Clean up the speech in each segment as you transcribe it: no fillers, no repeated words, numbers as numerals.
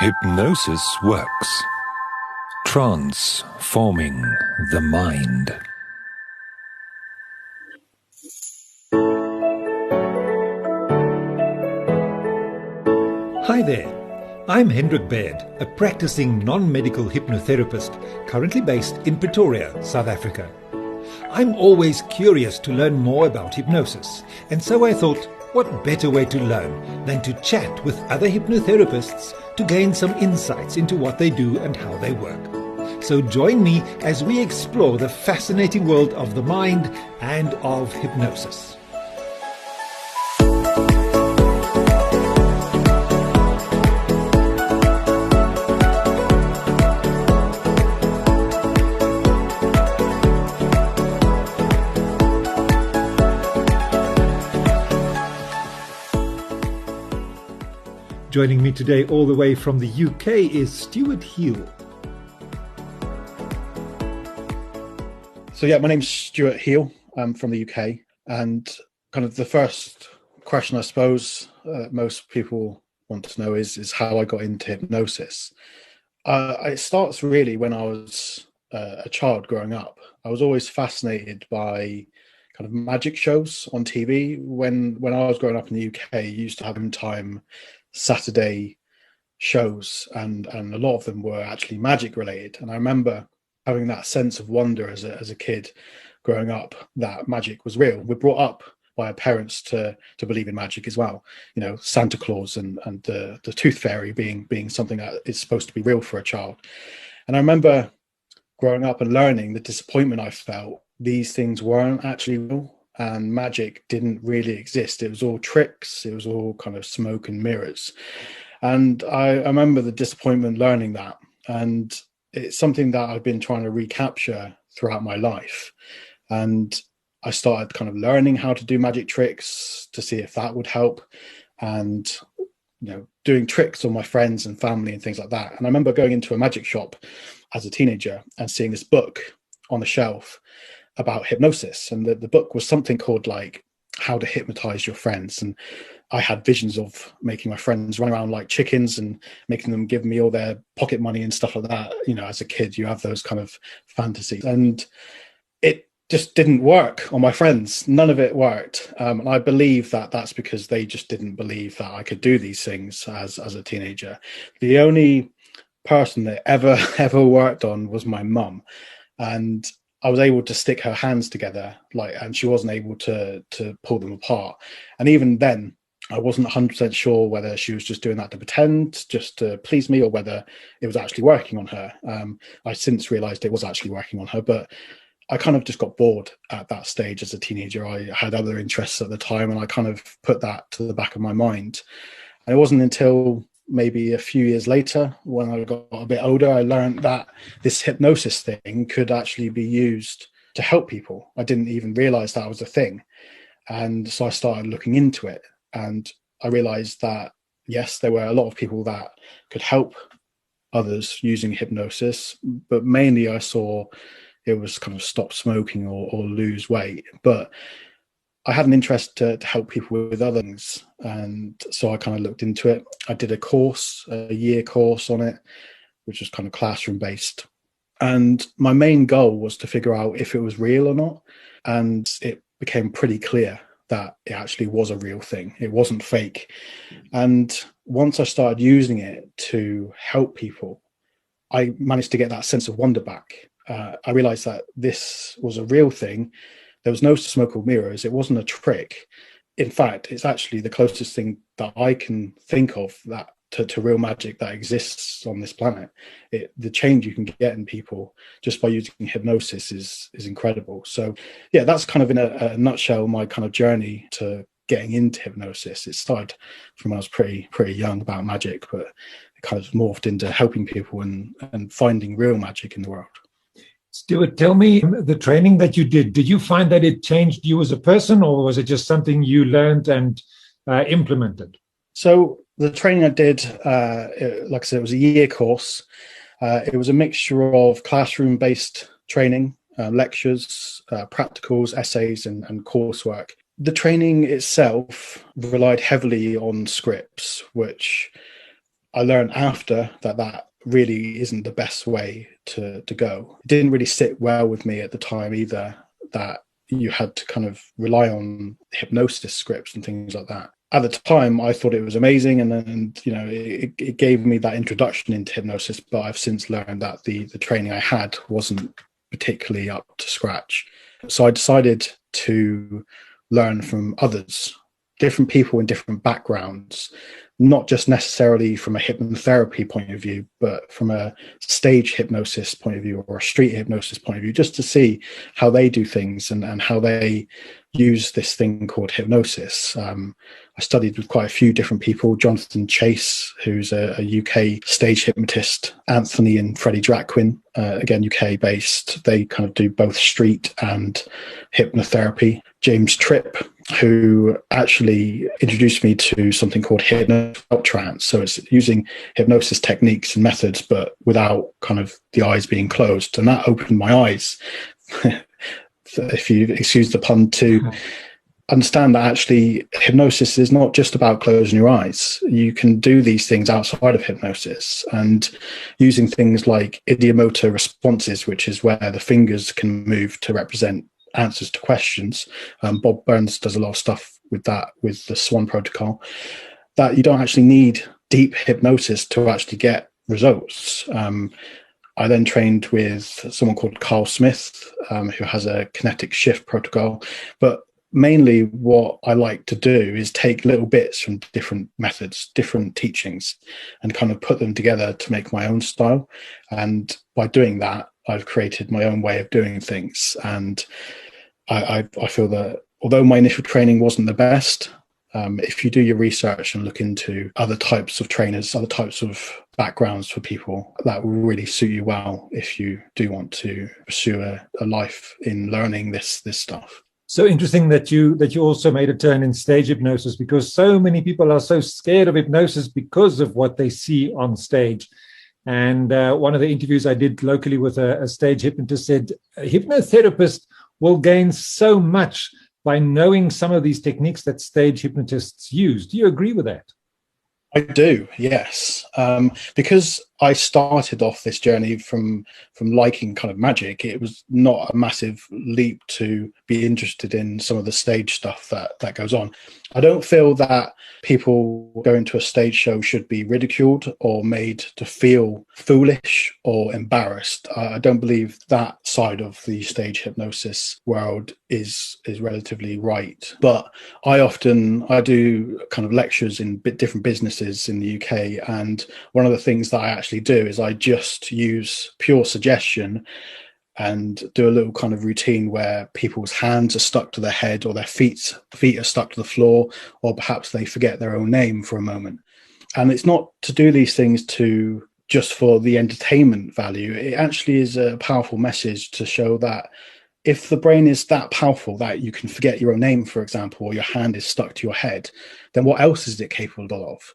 Hypnosis works, transforming the mind. Hi there, I'm Hendrik Baird, a practicing non-medical hypnotherapist currently based in Pretoria, South Africa. I'm always curious to learn more about hypnosis, and so I thought, what better way to learn than to chat with other hypnotherapists to gain some insights into what they do and how they work. So join me as we explore the fascinating world of the mind and of hypnosis. Joining me today all the way from the UK is Stuart Heal. So yeah, my name's Stuart Heal. I'm from the UK, and kind of the first question I suppose most people want to know is how I got into hypnosis. It starts really when I was a child growing up. I was always fascinated by kind of magic shows on TV. When I was growing up in the UK, you used to have time Saturday shows, and a lot of them were actually magic related. And I remember having that sense of wonder as a kid growing up that magic was real. We're brought up by our parents to believe in magic as well. You know, Santa Claus and the tooth fairy being something that is supposed to be real for a child. And I remember growing up and learning the disappointment I felt. These things weren't actually real, and magic didn't really exist. It was all tricks. It was all kind of smoke and mirrors. And I remember the disappointment learning that. And it's something that I've been trying to recapture throughout my life. And I started kind of learning how to do magic tricks to see if that would help, and doing tricks on my friends and family and things like that. And I remember going into a magic shop as a teenager and seeing this book on the shelf about hypnosis, and the book was something called like How to Hypnotize Your Friends. And I had visions of making my friends run around like chickens and making them give me all their pocket money and stuff like that. As a kid, you have those kind of fantasies, and it just didn't work on my friends. None of it worked. And I believe that that's because they just didn't believe that I could do these things as a teenager. The only person that ever worked on was my mum. And I was able to stick her hands together, and she wasn't able to pull them apart. And even then, I wasn't 100% sure whether she was just doing that to pretend, just to please me, or whether it was actually working on her. I since realized it was actually working on her, but I kind of just got bored at that stage as a teenager. I had other interests at the time, and I kind of put that to the back of my mind. And it wasn't until maybe a few years later, when I got a bit older, I learned that this hypnosis thing could actually be used to help people. I didn't even realize that was a thing. And so I started looking into it, and I realized that, yes, there were a lot of people that could help others using hypnosis, but mainly I saw it was kind of stop smoking or lose weight. But I had an interest to help people with other things, and so I kind of looked into it. I did a year course on it, which was kind of classroom based, and my main goal was to figure out if it was real or not. And it became pretty clear that it actually was a real thing. It wasn't fake. And once I started using it to help people, I managed to get that sense of wonder back. I realized that this was a real thing. There was no smoke or mirrors. It wasn't a trick. In fact, it's actually the closest thing that I can think of that to real magic that exists on this planet. The change you can get in people just by using hypnosis is incredible. So yeah, that's kind of in a nutshell my kind of journey to getting into hypnosis. It started from when I was pretty young about magic, but it kind of morphed into helping people and finding real magic in the world. Stuart, tell me, the training that you did you find that it changed you as a person, or was it just something you learned and implemented? So the training I did, like I said, it was a year course. It was a mixture of classroom-based training, lectures, practicals, essays, and coursework. The training itself relied heavily on scripts, which I learned after that really isn't the best way to go. It didn't really sit well with me at the time either, that you had to kind of rely on hypnosis scripts and things like that. At the time, I thought it was amazing, and it gave me that introduction into hypnosis. But I've since learned that the training I had wasn't particularly up to scratch. So I decided to learn from others, different people in different backgrounds, not just necessarily from a hypnotherapy point of view, but from a stage hypnosis point of view or a street hypnosis point of view, just to see how they do things and how they use this thing called hypnosis. I studied with quite a few different people: Jonathan Chase, who's a UK stage hypnotist, Anthony and Freddie Draquin, again UK based. They kind of do both street and hypnotherapy. James Tripp, who actually introduced me to something called hypnosis trance. So it's using hypnosis techniques and methods, but without kind of the eyes being closed. And that opened my eyes, if you excuse the pun, to understand that actually hypnosis is not just about closing your eyes. You can do these things outside of hypnosis, and using things like ideomotor responses, which is where the fingers can move to represent answers to questions. Bob Burns does a lot of stuff with that, with the Swan protocol, that you don't actually need deep hypnosis to actually get results. I then trained with someone called Carl Smith, who has a kinetic shift protocol. But mainly what I like to do is take little bits from different methods, different teachings, and kind of put them together to make my own style. And by doing that, I've created my own way of doing things. And I feel that although my initial training wasn't the best, if you do your research and look into other types of trainers, other types of backgrounds for people, that will really suit you well if you do want to pursue a life in learning this stuff. So interesting that you also made a turn in stage hypnosis, because so many people are so scared of hypnosis because of what they see on stage. And one of the interviews I did locally with a stage hypnotist said a hypnotherapist will gain so much by knowing some of these techniques that stage hypnotists use. Do you agree with that? I do, yes. Because I started off this journey from liking kind of magic, it was not a massive leap to be interested in some of the stage stuff that goes on. I don't feel that people going to a stage show should be ridiculed or made to feel foolish or embarrassed. I don't believe that side of the stage hypnosis world is relatively right. But I do kind of lectures in different businesses in the UK, and one of the things that I actually do is I just use pure suggestion and do a little kind of routine where people's hands are stuck to their head, or their feet are stuck to the floor, or perhaps they forget their own name for a moment. And it's not to do these things just for the entertainment value. It actually is a powerful message to show that if the brain is that powerful that you can forget your own name, for example, or your hand is stuck to your head, then what else is it capable of?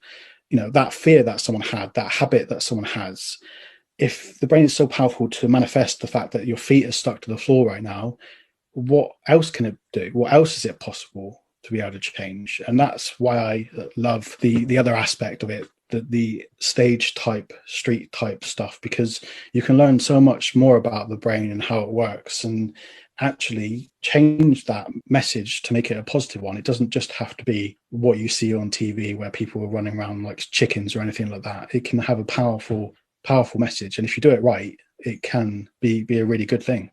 That fear that someone had, that habit that someone has, if the brain is so powerful to manifest the fact that your feet are stuck to the floor right now, what else can it do? What else is it possible to be able to change? And that's why I love the other aspect of it, the stage type, street type stuff, because you can learn so much more about the brain and how it works, and actually change that message to make it a positive one. It doesn't just have to be what you see on TV where people are running around like chickens or anything like that. It can have a powerful message, and if you do it right, it can be a really good thing.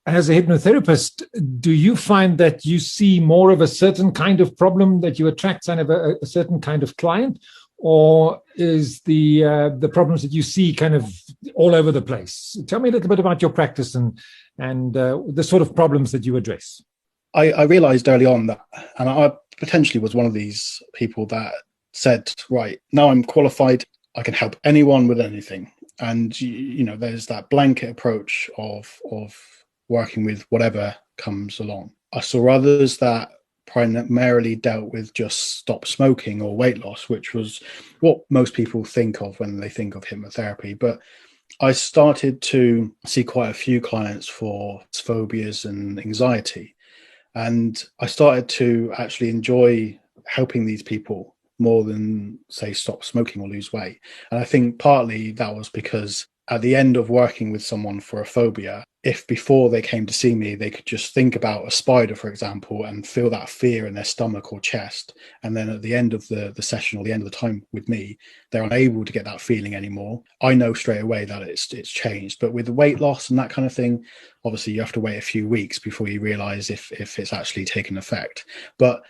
As a hypnotherapist, do you find that you see more of a certain kind of problem that you attract kind of a certain kind of client, or is the problems that you see kind of all over the place? Tell me a little bit about your practice and the sort of problems that you address. I realized early on that, and I potentially was one of these people that said, right, now I'm qualified, I can help anyone with anything. And there's that blanket approach of working with whatever comes along. I saw others that primarily dealt with just stop smoking or weight loss, which was what most people think of when they think of hypnotherapy. But I started to see quite a few clients for phobias and anxiety. And I started to actually enjoy helping these people more than, say, stop smoking or lose weight. And I think partly that was because at the end of working with someone for a phobia, if before they came to see me, they could just think about a spider, for example, and feel that fear in their stomach or chest. And then at the end of the session or the end of the time with me, they're unable to get that feeling anymore. I know straight away that it's changed. But with the weight loss and that kind of thing, obviously you have to wait a few weeks before you realize if it's actually taken effect. But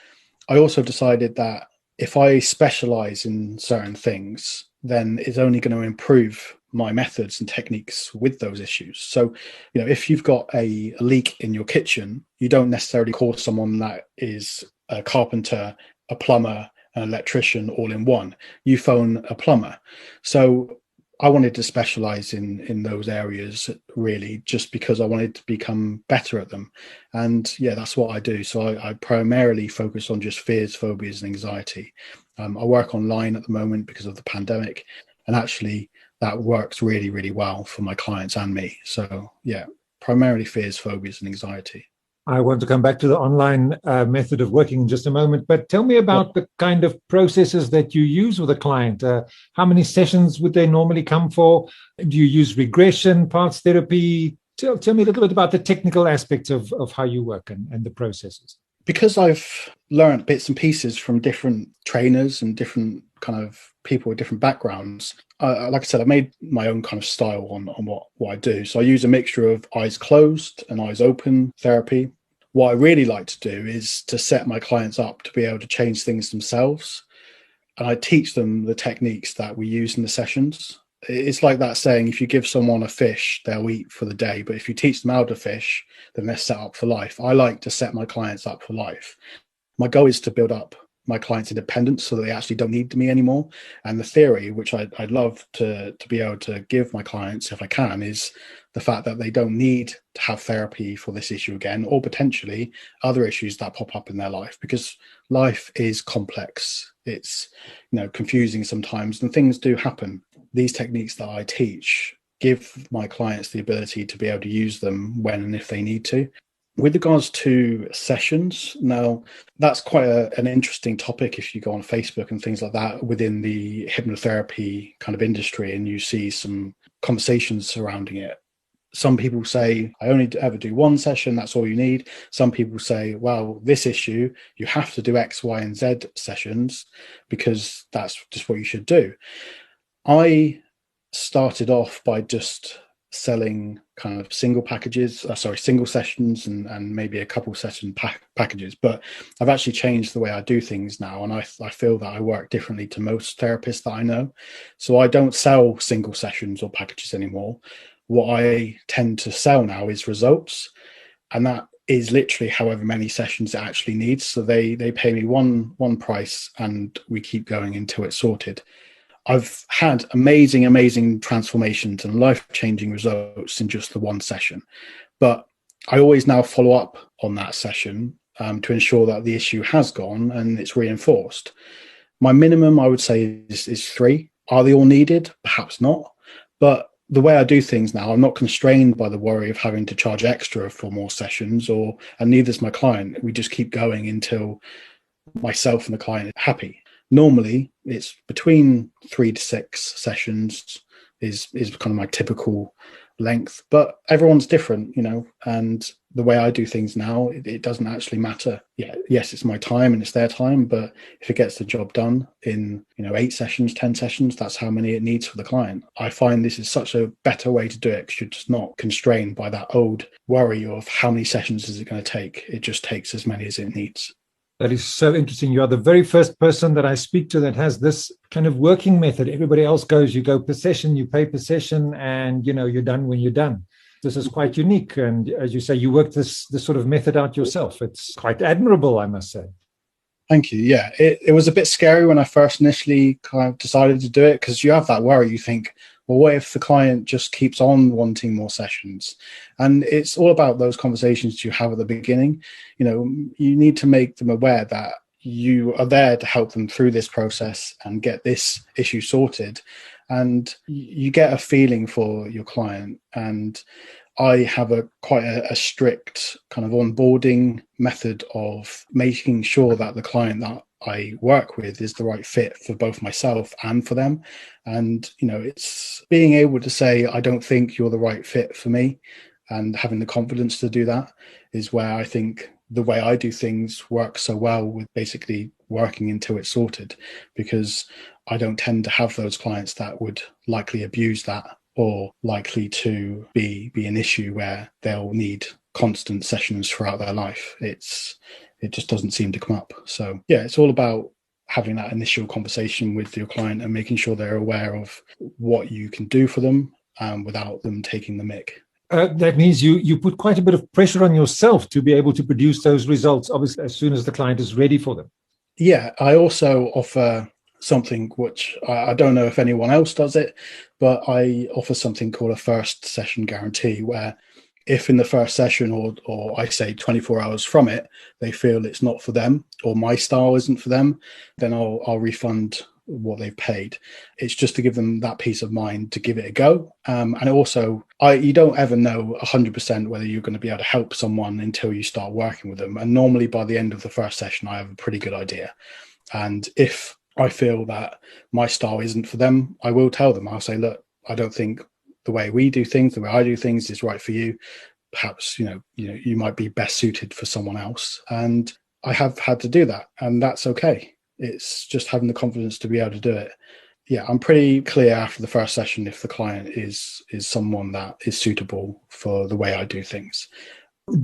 I also decided that if I specialize in certain things, then it's only going to improve my methods and techniques with those issues. So, if you've got a leak in your kitchen, you don't necessarily call someone that is a carpenter, a plumber, an electrician all in one. You phone a plumber. So I wanted to specialize in those areas, really, just because I wanted to become better at them. And yeah, that's what I do. So I primarily focus on just fears, phobias, and anxiety. I work online at the moment because of the pandemic, and actually that works really, really well for my clients and me. So yeah, primarily fears, phobias, and anxiety. I want to come back to the online method of working in just a moment, but tell me about the kind of processes that you use with a client. How many sessions would they normally come for? Do you use regression, parts therapy? Tell me a little bit about the technical aspects of how you work and the processes. Because I've learned bits and pieces from different trainers and different kind of people with different backgrounds, like I said, I made my own kind of style on what I do. So I use a mixture of eyes closed and eyes open therapy. What I really like to do is to set my clients up to be able to change things themselves. And I teach them the techniques that we use in the sessions. It's like that saying, if you give someone a fish, they'll eat for the day. But if you teach them how to fish, then they're set up for life. I like to set my clients up for life. My goal is to build up my clients' independence so that they actually don't need me anymore. And the theory, which I'd love to be able to give my clients if I can, is the fact that they don't need to have therapy for this issue again, or potentially other issues that pop up in their life, because life is complex. It's, confusing sometimes, and things do happen. These techniques that I teach give my clients the ability to be able to use them when and if they need to. With regards to sessions, now that's quite an interesting topic if you go on Facebook and things like that within the hypnotherapy kind of industry, and you see some conversations surrounding it. Some people say, I only ever do one session, that's all you need. Some people say, well, this issue, you have to do X, Y, and Z sessions because that's just what you should do. I started off by just selling kind of single sessions and maybe a couple session packages, but I've actually changed the way I do things now, and I feel that I work differently to most therapists that I know. So I don't sell single sessions or packages anymore. What I tend to sell now is results, and that is literally however many sessions it actually needs. So they pay me one price, and we keep going until it's sorted. I've had amazing transformations and life-changing results in just the one session. But I always now follow up on that session to ensure that the issue has gone and it's reinforced. My minimum, I would say, is 3. Are they all needed? Perhaps not. But the way I do things now, I'm not constrained by the worry of having to charge extra for more sessions, and neither is my client. We just keep going until myself and the client are happy. Normally, it's between 3 to 6 sessions is kind of my typical length, but everyone's different, and the way I do things now, it doesn't actually matter. Yeah, yes, it's my time and it's their time, but if it gets the job done in 8 sessions, 10 sessions, that's how many it needs for the client. I find this is such a better way to do it, because you're just not constrained by that old worry of how many sessions is it going to take. It just takes as many as it needs. That is so interesting. You are the very first person that I speak to that has this kind of working method. Everybody else goes, you go per session, you pay per session, and you're done when you're done. This is quite unique. And as you say, you work this sort of method out yourself. It's quite admirable, I must say. Thank you. Yeah, it was a bit scary when I first initially kind of decided to do it, because you have that worry. You think, well, what if the client just keeps on wanting more sessions? And it's all about those conversations you have at the beginning. You need to make them aware that you are there to help them through this process and get this issue sorted. And you get a feeling for your client. And I have quite a strict kind of onboarding method of making sure that the client that I work with is the right fit for both myself and for them. And, it's being able to say, I don't think you're the right fit for me, and having the confidence to do that is where I think the way I do things works so well, with basically working until it's sorted, because I don't tend to have those clients that would likely abuse that, or likely to be an issue where they'll need constant sessions throughout their life. It just doesn't seem to come up. So yeah, it's all about having that initial conversation with your client and making sure they're aware of what you can do for them, without them taking the mick. That means you put quite a bit of pressure on yourself to be able to produce those results, obviously, as soon as the client is ready for them. Yeah, I also offer something which I don't know if anyone else does it, but I offer something called a first session guarantee, where if in the first session, or I say 24 hours from it, they feel it's not for them, or my style isn't for them, then I'll refund what they've paid. It's just to give them that peace of mind to give it a go. And also, you don't ever know 100% whether you're going to be able to help someone until you start working with them. And normally by the end of the first session, I have a pretty good idea. And if I feel that my style isn't for them, I will tell them. I'll say, look, I don't think the way we do things, the way I do things is right for you. Perhaps, you might be best suited for someone else. And I have had to do that, and that's okay. It's just having the confidence to be able to do it. Yeah, I'm pretty clear after the first session if the client is someone that is suitable for the way I do things.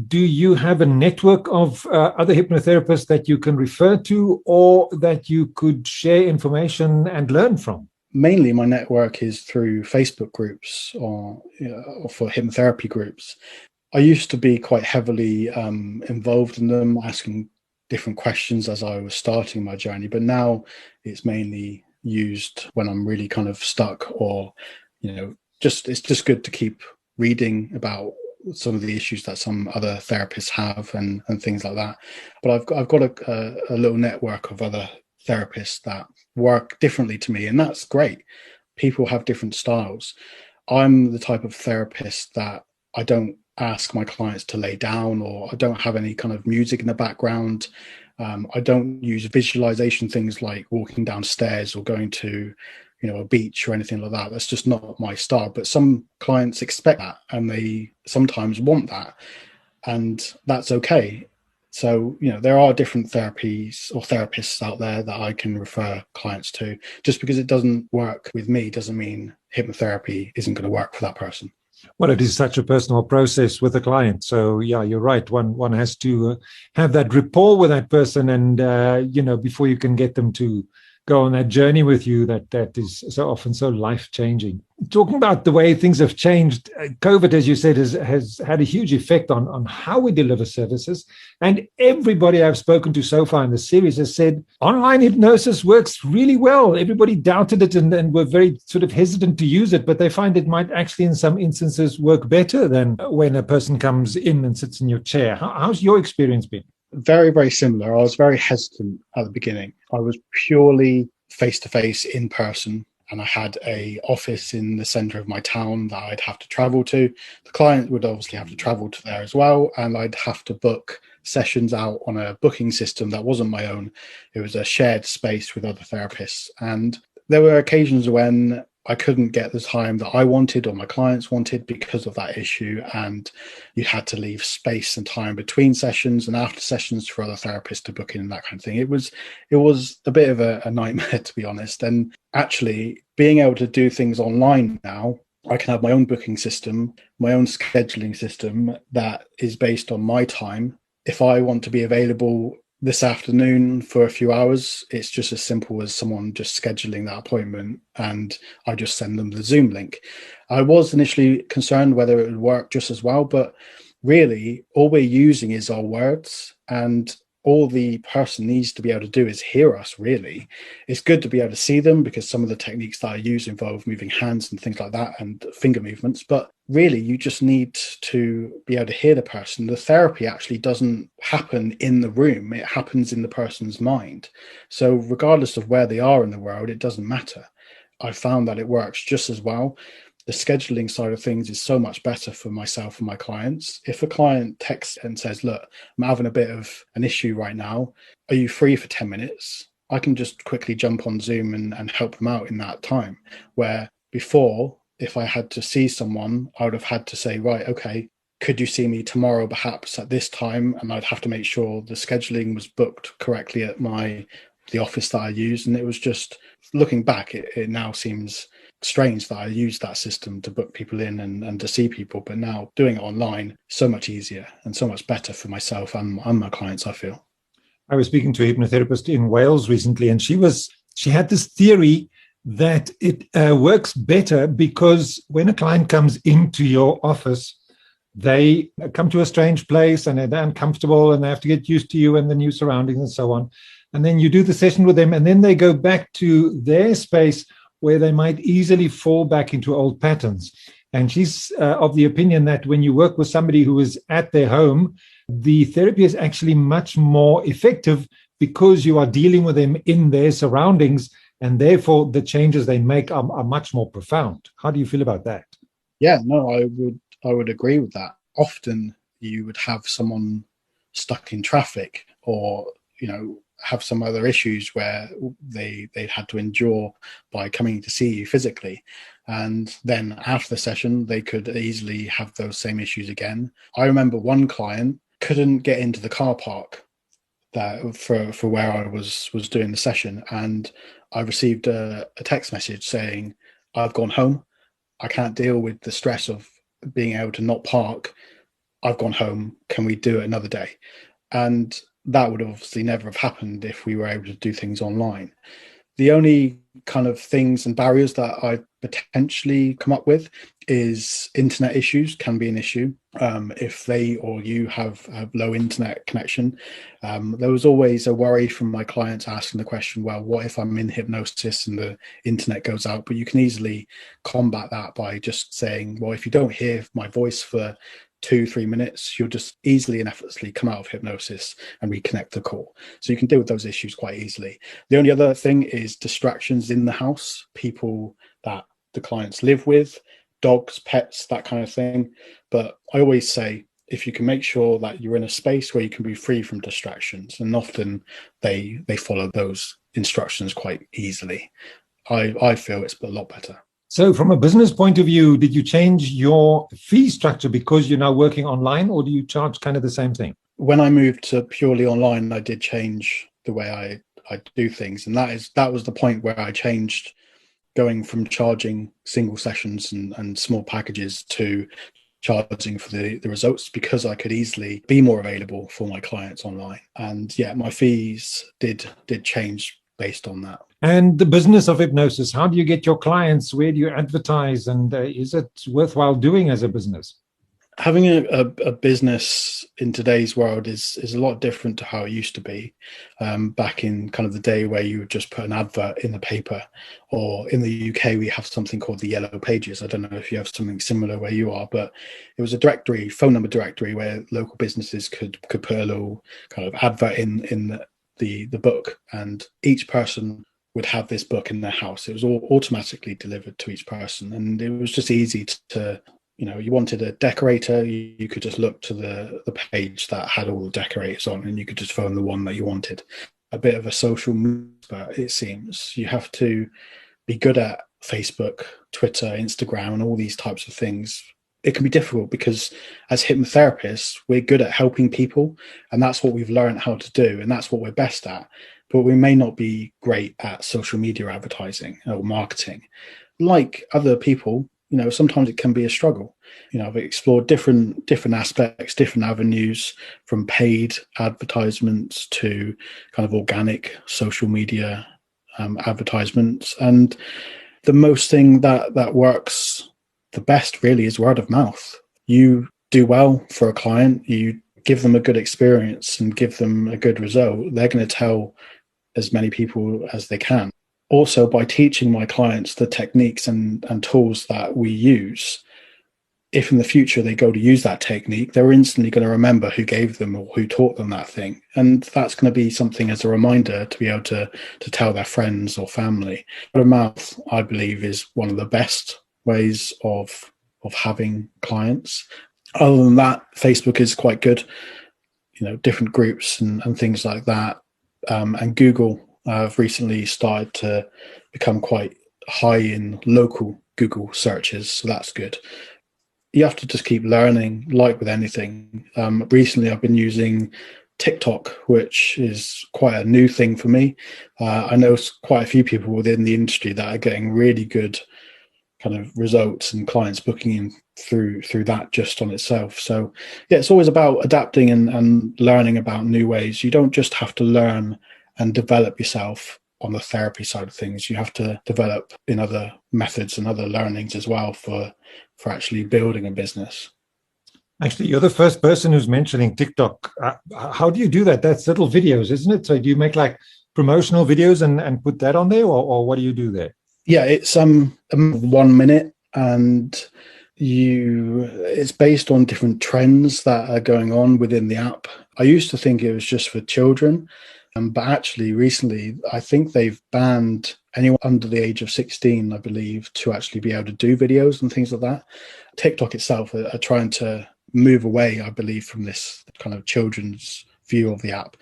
Do you have a network of other hypnotherapists that you can refer to, or that you could share information and learn from? Mainly my network is through Facebook groups, or for hypnotherapy groups. I used to be quite heavily involved in them, asking different questions as I was starting my journey, but now it's mainly used when I'm really kind of stuck, or it's just good to keep reading about some of the issues that some other therapists have, and things like that. But I've got a little network of other therapists that work differently to me, and that's great. People have different styles. I'm the type of therapist that I don't ask my clients to lay down, or I don't have any kind of music in the background. I don't use visualization things like walking downstairs or going to a beach or anything like that. That's just not my style. But some clients expect that, and they sometimes want that, and that's okay. So, there are different therapies or therapists out there that I can refer clients to. Just because it doesn't work with me doesn't mean hypnotherapy isn't going to work for that person. Well, it is such a personal process with the client. So, yeah, you're right. One has to have that rapport with that person, and, before you can get them to go on that journey with you, that is so often so life-changing. Talking about the way things have changed, COVID, as you said, has had a huge effect on how we deliver services. And everybody I've spoken to so far in the series has said online hypnosis works really well. Everybody doubted it and were very sort of hesitant to use it, but they find it might actually in some instances work better than when a person comes in and sits in your chair. How's your experience been? Very, very similar. I was very hesitant at the beginning. I was purely face-to-face, in person, and I had a office in the center of my town that I'd have to travel to. The client would obviously have to travel to there as well, and I'd have to book sessions out on a booking system that wasn't my own. It was a shared space with other therapists, and there were occasions when I couldn't get the time that I wanted or my clients wanted because of that issue, and you had to leave space and time between sessions and after sessions for other therapists to book in and that kind of thing. It was a bit of a nightmare, to be honest. And actually being able to do things online now, I can have my own booking system, my own scheduling system that is based on my time. If I want to be available this afternoon for a few hours, it's just as simple as someone just scheduling that appointment, and I just send them the Zoom link. I was initially concerned whether it would work just as well, but really all we're using is our words, and all the person needs to be able to do is hear us, really. It's good to be able to see them, because some of the techniques that I use involve moving hands and things like that, and finger movements, but really you just need to be able to hear the person. The therapy actually doesn't happen in the room, it happens in the person's mind. So regardless of where they are in the world, it doesn't matter. I found that it works just as well. The scheduling side of things is so much better for myself and my clients. If a client texts and says, look, I'm having a bit of an issue right now, are you free for 10 minutes? I can just quickly jump on Zoom and help them out in that time. Where before, if I had to see someone, I would have had to say, right, okay, could you see me tomorrow, perhaps at this time? And I'd have to make sure the scheduling was booked correctly at the office that I use. And it was just, looking back, it now seems strange that I used that system to book people in and to see people. But now doing it online, so much easier and so much better for myself and my clients, I feel. I was speaking to a hypnotherapist in Wales recently, and she had this theory that it works better because when a client comes into your office, they come to a strange place and they're uncomfortable and they have to get used to you and the new surroundings and so on. And then you do the session with them, and then they go back to their space where they might easily fall back into old patterns. And she's of the opinion that when you work with somebody who is at their home, the therapy is actually much more effective because you are dealing with them in their surroundings, and therefore the changes they make are much more profound. How do you feel about that? Yeah, no, I would agree with that. Often you would have someone stuck in traffic, or have some other issues where they'd had to endure by coming to see you physically. And then after the session, they could easily have those same issues again. I remember one client couldn't get into the car park that for where I was doing the session. And I received a text message saying, I've gone home. I can't deal with the stress of being able to not park. I've gone home. Can we do it another day? And that would obviously never have happened if we were able to do things online. The only kind of things and barriers that I potentially come up with is internet issues can be an issue. If they or you have low internet connection, there was always a worry from my clients asking the question, well, what if I'm in hypnosis and the internet goes out? But you can easily combat that by just saying, well, if you don't hear my voice for 2-3 minutes, you'll just easily and effortlessly come out of hypnosis and reconnect the call. So you can deal with those issues quite easily. The only other thing is distractions in the house, people that the clients live with, dogs, pets, that kind of thing. But I always say, if you can make sure that you're in a space where you can be free from distractions, and often they follow those instructions quite easily, I feel it's a lot better. So from a business point of view, did you change your fee structure because you're now working online, or do you charge kind of the same thing? When I moved to purely online, I did change the way I do things. And that was the point where I changed, going from charging single sessions and small packages to charging for the results, because I could easily be more available for my clients online. And yeah, my fees did change based on that. And the business of hypnosis, how do you get your clients? Where do you advertise? And is it worthwhile doing as a business? Having a business in today's world is a lot different to how it used to be back in kind of the day where you would just put an advert in the paper, or in the UK, we have something called the Yellow Pages. I don't know if you have something similar where you are, but it was a directory, phone number directory, where local businesses could put a little kind of advert in the book, and each person would have this book in their house. It was all automatically delivered to each person, and it was just easy to you wanted a decorator, you could just look to the page that had all the decorators on, and you could just phone the one that you wanted. A bit of a social move, but it seems you have to be good at Facebook, Twitter, Instagram, and all these types of things. It can be difficult because as hypnotherapists, we're good at helping people, and that's what we've learned how to do, and that's what we're best at. But we may not be great at social media advertising or marketing. Like other people, sometimes it can be a struggle. I've explored different aspects, different avenues, from paid advertisements to kind of organic social media advertisements. And the most thing that works the best really is word of mouth. You do well for a client, you give them a good experience and give them a good result, they're going to tell as many people as they can. Also, by teaching my clients the techniques and tools that we use, if in the future they go to use that technique, they're instantly going to remember who gave them or who taught them that thing. And that's going to be something as a reminder to be able to tell their friends or family. Word of mouth, I believe, is one of the best ways of having clients. Other than that, Facebook is quite good, different groups and things like that. And Google I've recently started to become quite high in local Google searches, so that's good. You have to just keep learning, like with anything. Recently, I've been using TikTok, which is quite a new thing for me. I know quite a few people within the industry that are getting really good kind of results and clients booking in through that just on itself. So yeah, it's always about adapting and learning about new ways. You don't just have to learn and develop yourself on the therapy side of things. You have to develop in other methods and other learnings as well for actually building a business. Actually, you're the first person who's mentioning TikTok. How do you do that? That's little videos, isn't it? So do you make like promotional videos and put that on there, or what do you do there? Yeah, it's 1 minute, and it's based on different trends that are going on within the app. I used to think it was just for children, but actually recently I think they've banned anyone under the age of 16, I believe, to actually be able to do videos and things like that. TikTok itself are trying to move away, I believe, from this kind of children's view of the app.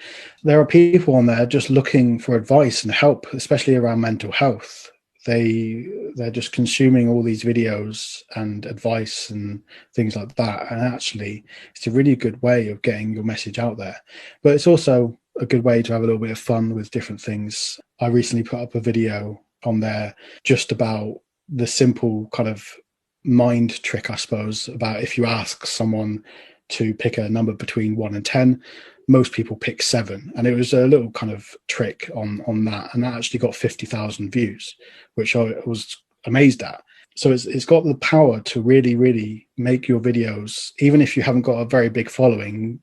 There are people on there just looking for advice and help, especially around mental health. They're just consuming all these videos and advice and things like that, and actually it's a really good way of getting your message out there. But it's also a good way to have a little bit of fun with different things. I recently put up a video on there just about the simple kind of mind trick, I suppose, about if you ask someone to pick a number between 1 and 10, most people pick 7, and it was a little kind of trick on that, and that actually got 50,000 views, which I was amazed at. So it's got the power to really make your videos, even if you haven't got a very big following,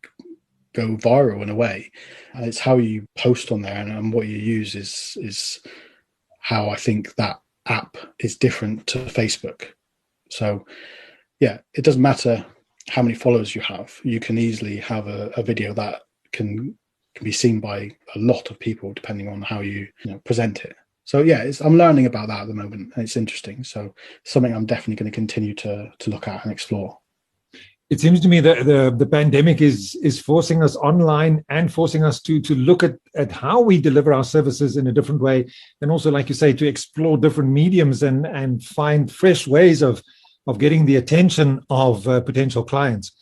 go viral in a way. And it's how you post on there and what you use is how I think that app is different to Facebook. So yeah, it doesn't matter how many followers you have. You can easily have a video that can be seen by a lot of people depending on how you present it. So yeah, I'm learning about that at the moment, and it's interesting. So something I'm definitely going to continue to look at and explore. It seems to me that the pandemic is forcing us online and forcing us to look at how we deliver our services in a different way, and also, like you say, to explore different mediums and find fresh ways of getting the attention of potential clients.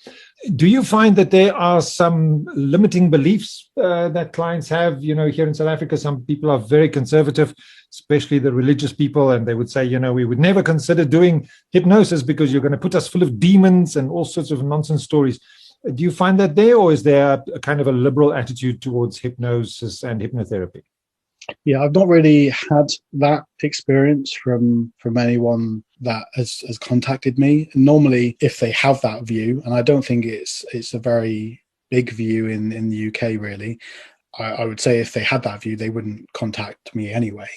Do you find that there are some limiting beliefs that clients have? Here in South Africa, some people are very conservative, especially the religious people, and they would say, we would never consider doing hypnosis because you're going to put us full of demons and all sorts of nonsense stories. Do you find that there, or is there a kind of a liberal attitude towards hypnosis and hypnotherapy? Yeah, I've not really had that experience from anyone that has contacted me. Normally, if they have that view, and I don't think it's a very big view in the UK, really, I would say if they had that view, they wouldn't contact me anyway.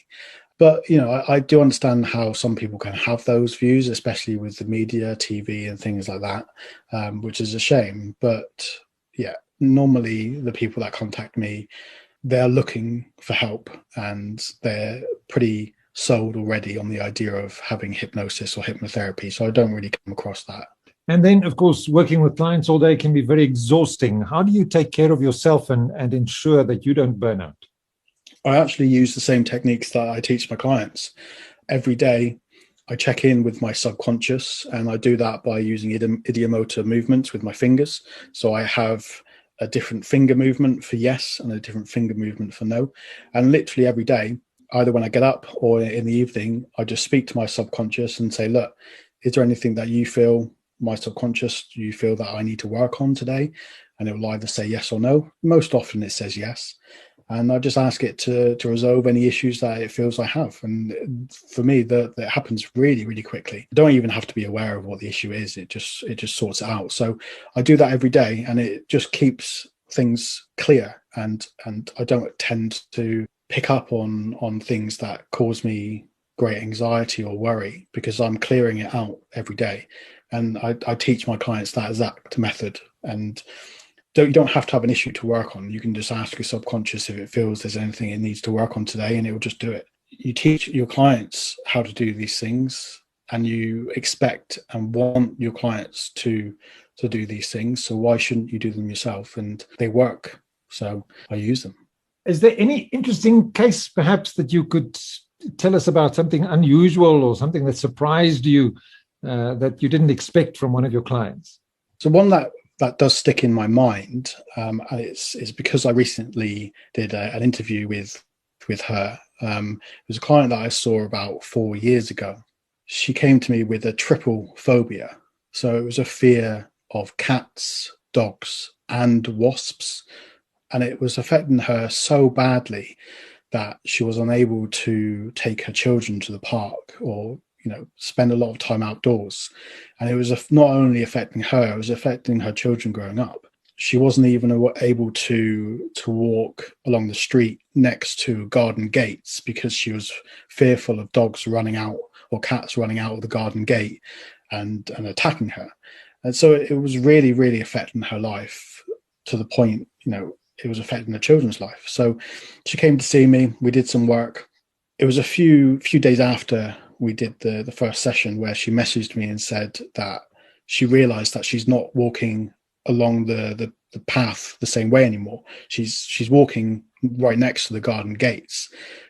But, I do understand how some people can have those views, especially with the media, TV and things like that, which is a shame. But yeah, normally the people that contact me, they're looking for help, and they're pretty sold already on the idea of having hypnosis or hypnotherapy. So I don't really come across that. And then, of course, working with clients all day can be very exhausting. How do you take care of yourself and ensure that you don't burn out? I actually use the same techniques that I teach my clients. Every day, I check in with my subconscious, and I do that by using idiomotor movements with my fingers. So I have a different finger movement for yes and a different finger movement for no. And literally every day, either when I get up or in the evening, I just speak to my subconscious and say, look, is there anything that you feel, my subconscious, you feel that I need to work on today? And it will either say yes or no. Most often it says yes. And I just ask it to resolve any issues that it feels I have. And for me, that happens really quickly. I don't even have to be aware of what the issue is. It just sorts it out. So I do that every day, and it just keeps things clear. And I don't tend to pick up on things that cause me great anxiety or worry, because I'm clearing it out every day. And I teach my clients that exact method. And you don't have to have an issue to work on. You can just ask your subconscious if it feels there's anything it needs to work on today, and it will just do it. You teach your clients how to do these things, and you expect and want your clients to do these things. So why shouldn't you do them yourself? And they work. So I use them. Is there any interesting case, perhaps, that you could tell us about, something unusual or something that surprised you that you didn't expect from one of your clients? So one that does stick in my mind, and it's because I recently did an interview with her. It was a client that I saw about 4 years ago. She came to me with a triple phobia. So it was a fear of cats, dogs, and wasps. And it was affecting her so badly that she was unable to take her children to the park or, spend a lot of time outdoors. And it was not only affecting her, it was affecting her children growing up. She wasn't even able to walk along the street next to garden gates because she was fearful of dogs running out or cats running out of the garden gate and attacking her. And so it was really, really affecting her life to the point, it was affecting the children's life. So she came to see me. We did some work. It was a few days after we did the first session where she messaged me and said that she realized that she's not walking along the path the same way anymore. She's walking right next to the garden gates,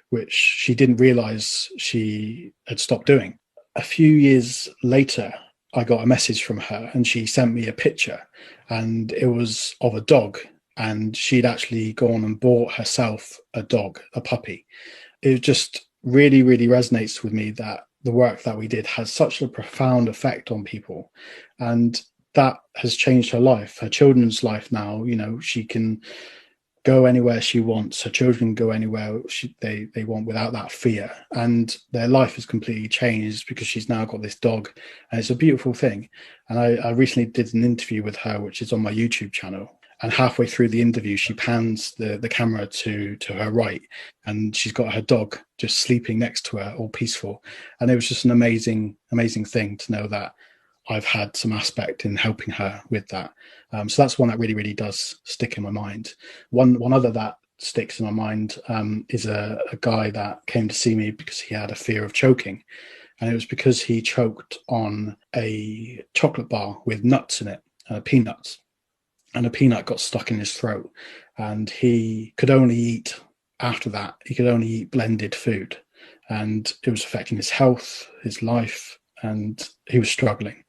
which she didn't realize she had stopped doing. A few years later, I got a message from her and she sent me a picture, and it was of a dog. And she'd actually gone and bought herself a dog, a puppy. It just really, really resonates with me that the work that we did has such a profound effect on people. And that has changed her life, her children's life now. She can go anywhere she wants. Her children go anywhere they want without that fear. And their life has completely changed because she's now got this dog. And it's a beautiful thing. And I recently did an interview with her, which is on my YouTube channel. And halfway through the interview, she pans the camera to her right, and she's got her dog just sleeping next to her, all peaceful. And it was just an amazing, amazing thing to know that I've had some aspect in helping her with that. So that's one that really, really does stick in my mind. One other that sticks in my mind is a guy that came to see me because he had a fear of choking. And it was because he choked on a chocolate bar with nuts in it, peanuts. And a peanut got stuck in his throat, and he could only eat after that. He could only eat blended food, and it was affecting his health, his life, and he was struggling.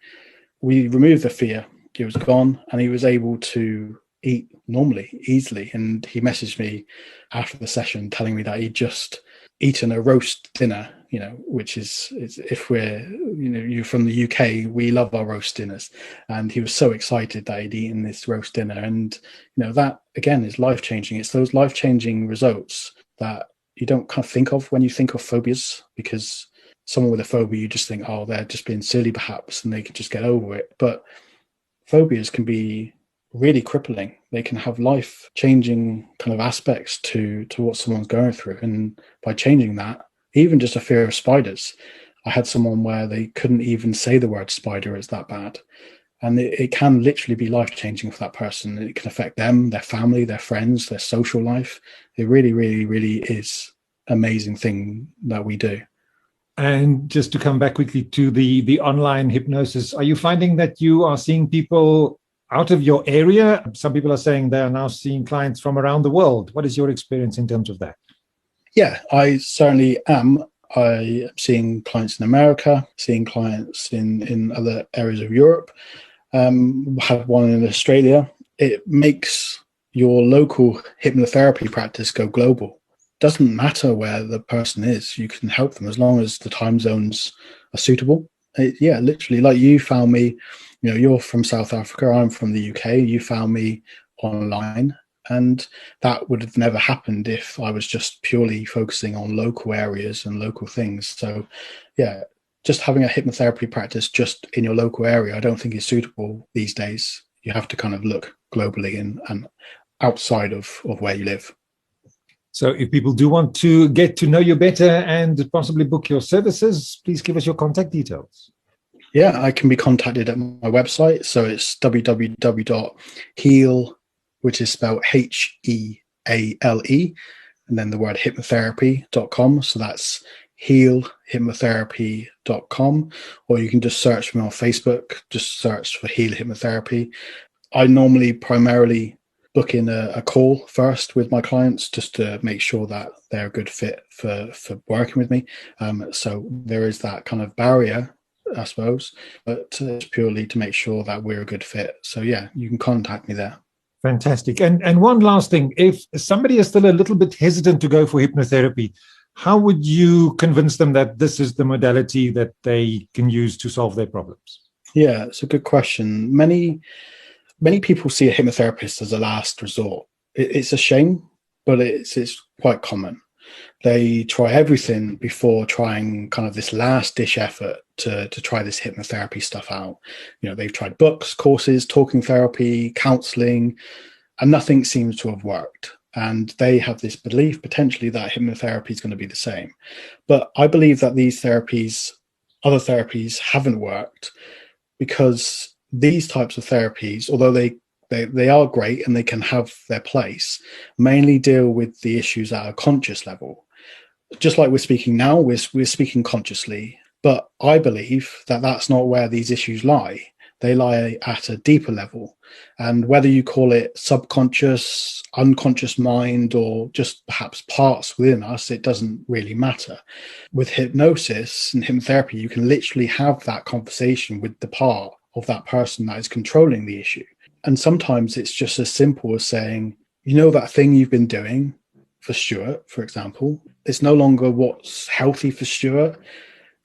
We removed the fear. It was gone, and he was able to eat normally, easily. And he messaged me after the session telling me that he'd just eaten a roast dinner, which is if we're, you're from the UK, we love our roast dinners. And he was so excited that he'd eaten this roast dinner. And, that again is life-changing. It's those life-changing results that you don't kind of think of when you think of phobias, because someone with a phobia, you just think, oh, they're just being silly perhaps, and they can just get over it. But phobias can be really crippling. They can have life-changing kind of aspects to what someone's going through. And by changing that, even just a fear of spiders, I had someone where they couldn't even say the word spider, it's that bad. And it can literally be life-changing for that person. It can affect them, their family, their friends, their social life. It really, really, really is an amazing thing that we do. And just to come back quickly to the online hypnosis, are you finding that you are seeing people out of your area? Some people are saying they are now seeing clients from around the world. What is your experience in terms of that? Yeah, I certainly am. I am seeing clients in America, seeing clients in other areas of Europe. Had one in Australia. It makes your local hypnotherapy practice go global. Doesn't matter where the person is, you can help them as long as the time zones are suitable. Literally, like you found me, you're from South Africa, I'm from the UK, you found me online, and that would have never happened if I was just purely focusing on local areas and local things. So just having a hypnotherapy practice just in your local area, I don't think is suitable these days. You have to kind of look globally and outside of where you live. So if people do want to get to know you better and possibly book your services, please give us your contact details. Yeah, I can be contacted at my website. So it's www.heal, which is spelled HEALE, and then the word hypnotherapy.com. So that's healhypnotherapy.com, or you can just search for me on Facebook, just search for Heal Hypnotherapy. I normally primarily book in a call first with my clients just to make sure that they're a good fit for working with me. So there is that kind of barrier, I suppose, but it's purely to make sure that we're a good fit. So yeah, you can contact me there. Fantastic. And one last thing, if somebody is still a little bit hesitant to go for hypnotherapy, how would you convince them that this is the modality that they can use to solve their problems? Yeah, it's a good question. Many people see a hypnotherapist as a last resort. It's a shame, but it's quite common. They try everything before trying kind of this last dish effort to try this hypnotherapy stuff out. You know, they've tried books, courses, talking therapy, counseling, and nothing seems to have worked. And they have this belief potentially that hypnotherapy is going to be the same. But I believe that these therapies, other therapies, haven't worked because these types of therapies, although they are great and they can have their place, mainly deal with the issues at a conscious level. Just like we're speaking now, we're speaking consciously, but I believe that that's not where these issues lie. They lie at a deeper level. And whether you call it subconscious, unconscious mind, or just perhaps parts within us, it doesn't really matter. With hypnosis and hypnotherapy, you can literally have that conversation with the part of that person that is controlling the issue. And sometimes it's just as simple as saying, you know, that thing you've been doing for Stuart, for example, it's no longer what's healthy for Stuart.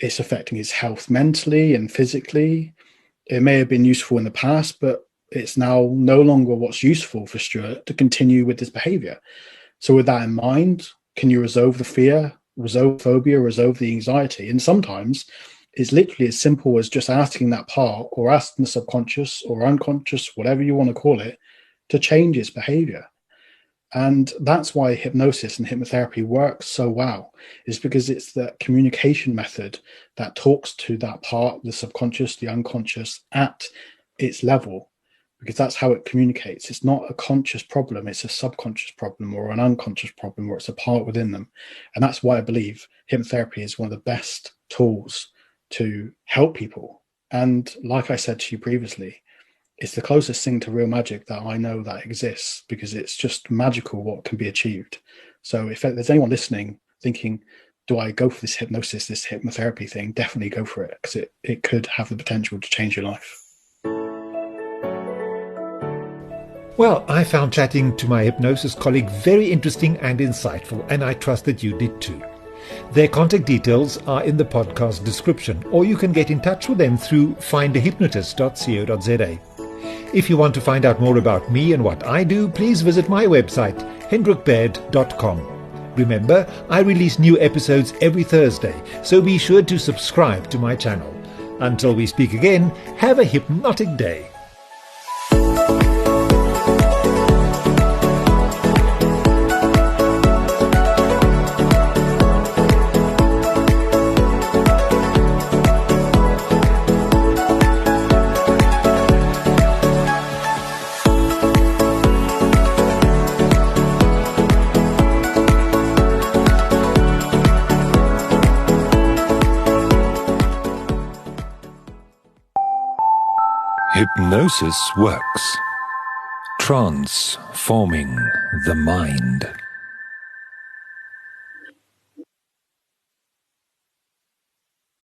It's affecting his health mentally and physically. It may have been useful in the past, but it's now no longer what's useful for Stuart to continue with this behavior. So with that in mind, can you resolve the fear, resolve phobia, resolve the anxiety? And sometimes it's literally as simple as just asking that part or asking the subconscious or unconscious, whatever you want to call it, to change its behavior. And that's why hypnosis and hypnotherapy works so well, is because it's the communication method that talks to that part, the subconscious, the unconscious, at its level, because that's how it communicates. It's not a conscious problem, it's a subconscious problem or an unconscious problem, or it's a part within them. And that's why I believe hypnotherapy is one of the best tools to help people. And like I said to you previously, it's the closest thing to real magic that I know that exists, because it's just magical what can be achieved. So if there's anyone listening thinking, do I go for this hypnosis, this hypnotherapy thing? Definitely go for it, because it could have the potential to change your life. Well, I found chatting to my hypnosis colleague very interesting and insightful, and I trust that you did too. Their contact details are in the podcast description, or you can get in touch with them through findahypnotist.co.za. If you want to find out more about me and what I do, please visit my website, hendrikbaird.com. Remember, I release new episodes every Thursday, so be sure to subscribe to my channel. Until we speak again, have a hypnotic day. Hypnosis works, transforming the mind.